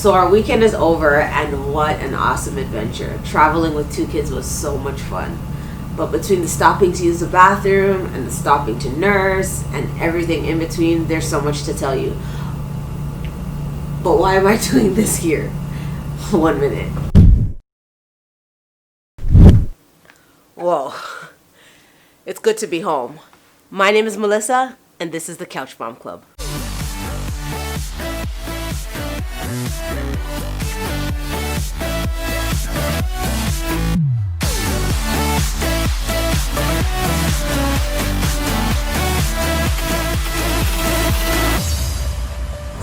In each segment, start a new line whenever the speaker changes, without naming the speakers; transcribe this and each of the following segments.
So our weekend is over, and what an awesome adventure. Traveling with 2 kids was so much fun. But between the stopping to use the bathroom and the stopping to nurse and everything in between, there's so much to tell you. But why am I doing this here? 1 minute. Whoa. It's good to be home. My name is Melissa, and this is the Couch Mom Club.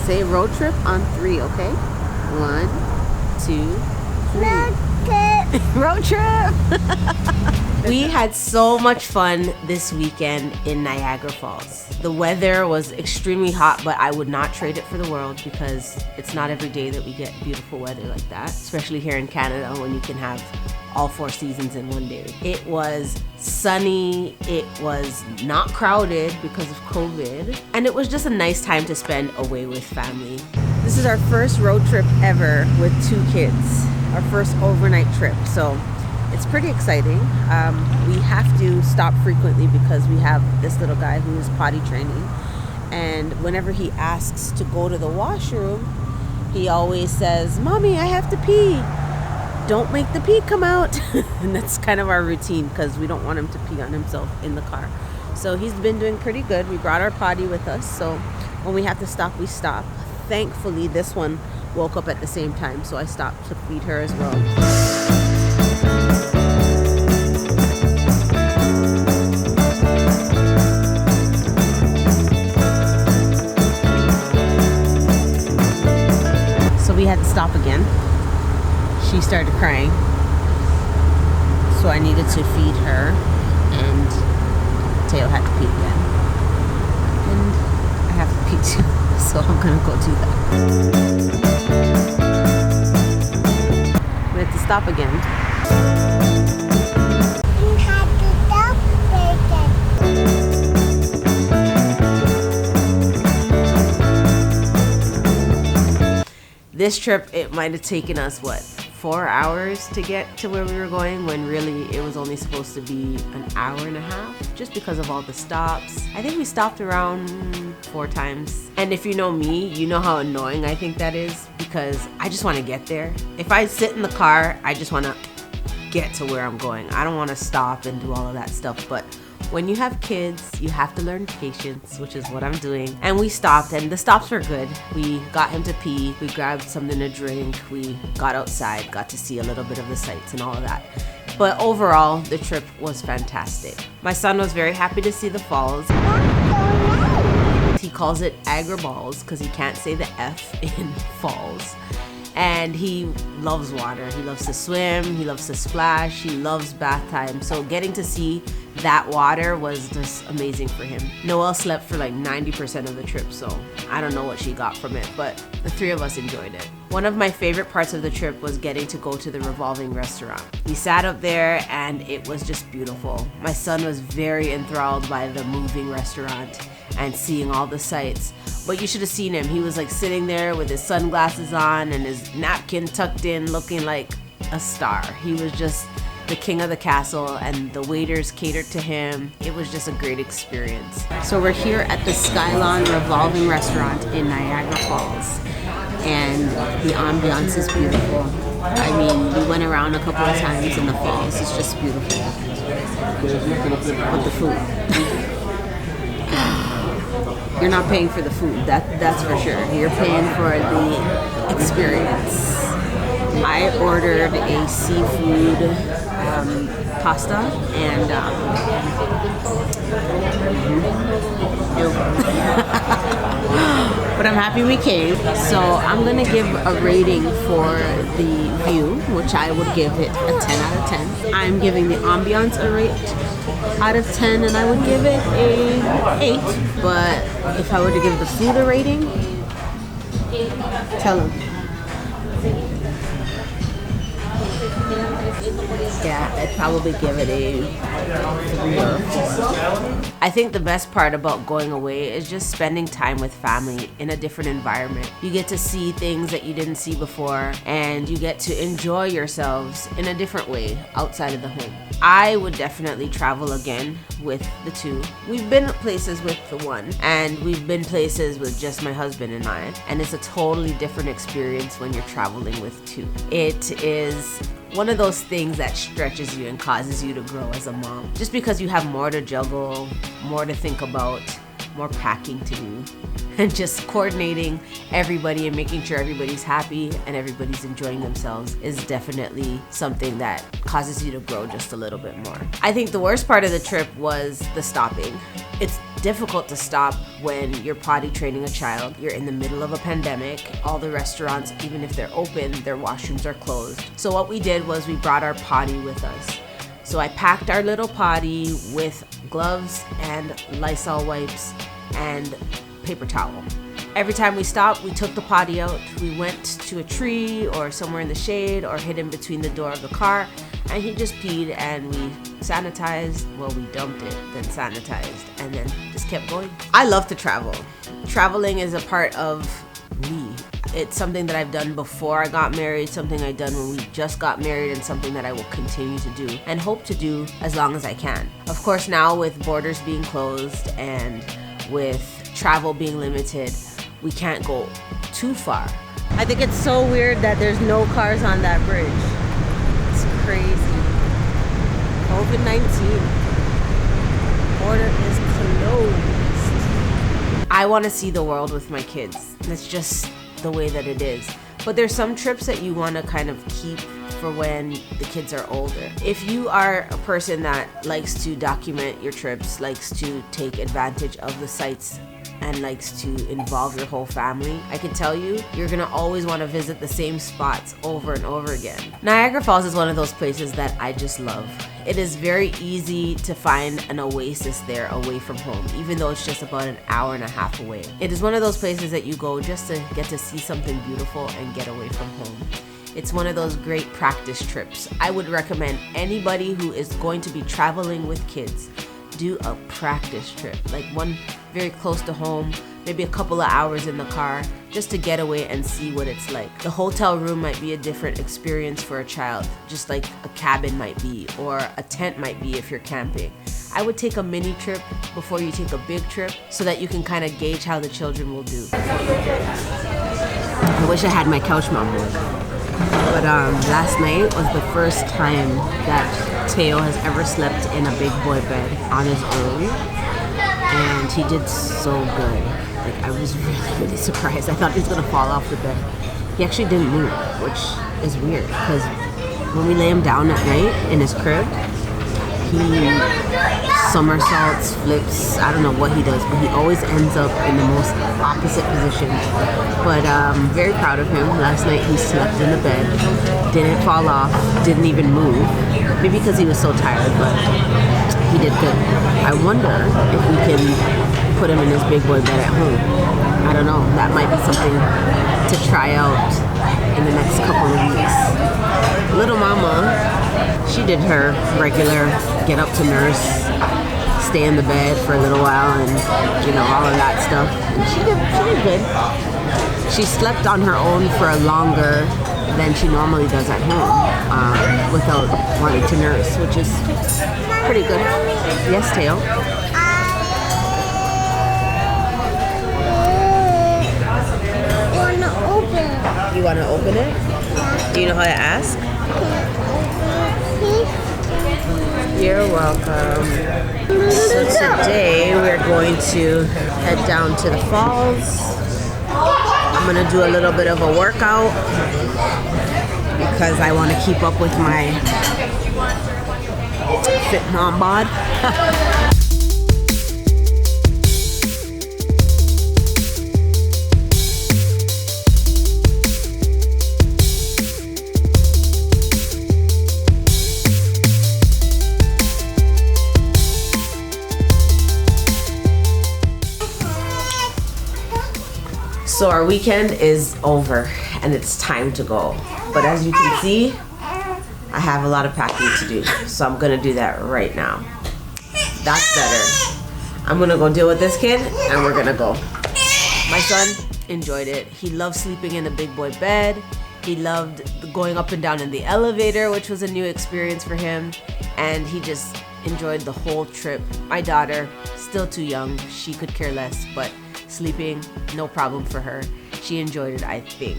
Say road trip on 3, okay? 1, 2, 3. Road trip! We had so much fun this weekend in Niagara Falls. The weather was extremely hot, but I would not trade it for the world because it's not every day that we get beautiful weather like that, especially here in Canada when you can have all 4 seasons in one day. It was sunny, it was not crowded because of COVID, and it was just a nice time to spend away with family. This is our first road trip ever with 2 kids, our first overnight trip, so it's pretty exciting. We have to stop frequently because we have this little guy who is potty training, and whenever he asks to go to the washroom, he always says, "Mommy, I have to pee." Don't make the pee come out. And that's kind of our routine because we don't want him to pee on himself in the car. So he's been doing pretty good. We brought our potty with us, so when we have to stop, we stop. Thankfully, this one woke up at the same time, so I stopped to feed her as well. So we had to stop again. She started crying, so I needed to feed her, and Teo had to pee again, and I have to pee too, so I'm gonna go do that. We had to stop again.
You had to stop again.
This trip, it might have taken us, 4 hours to get to where we were going, when really it was only supposed to be an hour and a half, just because of all the stops. I think we stopped around 4 times. And if you know me, you know how annoying I think that is, because I just want to get there. If I sit in the car, I just want to get to where I'm going. I don't want to stop and do all of that stuff. But when you have kids, you have to learn patience, which is what I'm doing. And we stopped, and the stops were good. We got him to pee, we grabbed something to drink, we got outside, got to see a little bit of the sights and all of that. But overall, the trip was fantastic. My son was very happy to see the falls. He calls it Agra Balls because he can't say the F in falls. And he loves water. He loves to swim, he loves to splash, he loves bath time. So getting to see that water was just amazing for him. Noelle slept for like 90% of the trip, so I don't know what she got from it, but the 3 of us enjoyed it. One of my favorite parts of the trip was getting to go to the revolving restaurant. We sat up there and it was just beautiful. My son was very enthralled by the moving restaurant and seeing all the sights. But you should have seen him. He was like sitting there with his sunglasses on and his napkin tucked in, looking like a star. He was just the king of the castle, and the waiters catered to him. It was just a great experience. So we're here at the Skylon Revolving Restaurant in Niagara Falls, and the ambiance is beautiful. I mean, we went around a couple of times in the falls. It's just beautiful. But the food. You're not paying for the food, that's for sure. You're paying for the experience. I ordered a seafood pasta and but I'm happy we came. So I'm gonna give a rating for the view, which I would give it a 10 out of 10. I'm giving the ambiance a rate out of 10, and I would give it a 8. But if I were to give the food a rating, tell them. Yeah, I'd probably give it a 3 or a 4. I think the best part about going away is just spending time with family in a different environment. You get to see things that you didn't see before, and you get to enjoy yourselves in a different way outside of the home. I would definitely travel again with the 2. We've been places with the 1, and we've been places with just my husband and I, and it's a totally different experience when you're traveling with 2. It is one of those things that stretches you and causes you to grow as a mom. Just because you have more to juggle, more to think about, more packing to do, and just coordinating everybody and making sure everybody's happy and everybody's enjoying themselves is definitely something that causes you to grow just a little bit more. I think the worst part of the trip was the stopping. It's difficult to stop when you're potty training a child. You're in the middle of a pandemic. All the restaurants, even if they're open, their washrooms are closed. So what we did was we brought our potty with us. So I packed our little potty with gloves and Lysol wipes and paper towel. Every time we stopped, we took the potty out. We went to a tree or somewhere in the shade or hid in between the door of the car, and he just peed and we sanitized. Well, we dumped it, then sanitized, and then just kept going. I love to travel. Traveling is a part of me. It's something that I've done before I got married, something I've done when we just got married, and something that I will continue to do and hope to do as long as I can. Of course, now with borders being closed and with travel being limited, we can't go too far. I think it's so weird that there's no cars on that bridge. It's crazy. COVID-19. Border is closed. I want to see the world with my kids. That's just the way that it is. But there's some trips that you want to kind of keep for when the kids are older. If you are a person that likes to document your trips, likes to take advantage of the sites, and likes to involve your whole family, I can tell you, you're gonna always want to visit the same spots over and over again. Niagara Falls is one of those places that I just love. It is very easy to find an oasis there away from home, even though it's just about an hour and a half away. It is one of those places that you go just to get to see something beautiful and get away from home. It's one of those great practice trips. I would recommend anybody who is going to be traveling with kids, do a practice trip, like one very close to home, maybe a couple of hours in the car, just to get away and see what it's like. The hotel room might be a different experience for a child, just like a cabin might be, or a tent might be if you're camping. I would take a mini trip before you take a big trip so that you can kind of gauge how the children will do. I wish I had my couch mom with. But last night was the first time that Teo has ever slept in a big boy bed on his own, and he did so good. Like, I was really surprised. I thought he was gonna fall off the bed. He actually didn't move, which is weird because when we lay him down at night in his crib, he somersaults, flips, I don't know what he does, but he always ends up in the most opposite position. But I'm very proud of him. Last night he slept in the bed, didn't fall off, didn't even move. Maybe because he was so tired, but he did good. I wonder if we can put him in his big boy bed at home. I don't know, that might be something to try out in the next couple of weeks. Little mama, she did her regular get up to nurse, stay in the bed for a little while, and all of that stuff. And she did good. She slept on her own for longer than she normally does at home without wanting to nurse, which is pretty good. Yes, Teo? You want to open it? Do you know how to ask? You're welcome. So today we're going to head down to the falls. I'm going to do a little bit of a workout because I want to keep up with my fit mom bod. So our weekend is over and it's time to go. But as you can see, I have a lot of packing to do, so I'm gonna do that right now. That's better. I'm gonna go deal with this kid and we're gonna go. My son enjoyed it. He loved sleeping in the big boy bed. He loved going up and down in the elevator, which was a new experience for him. And he just enjoyed the whole trip. My daughter, still too young, she could care less, but sleeping, no problem for her. She enjoyed it, I think,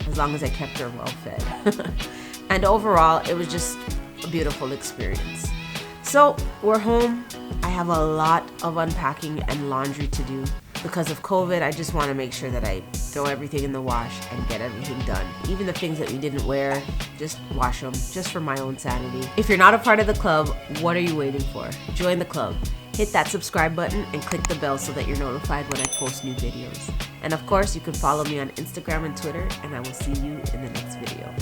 as long as I kept her well fed. And overall, it was just a beautiful experience. So we're home. I have a lot of unpacking and laundry to do. Because of COVID, I just want to make sure that I throw everything in the wash and get everything done. Even the things that we didn't wear, just wash them, just for my own sanity. If you're not a part of the club, what are you waiting for? Join the club. Hit that subscribe button and click the bell so that you're notified when I post new videos. And of course, you can follow me on Instagram and Twitter, and I will see you in the next video.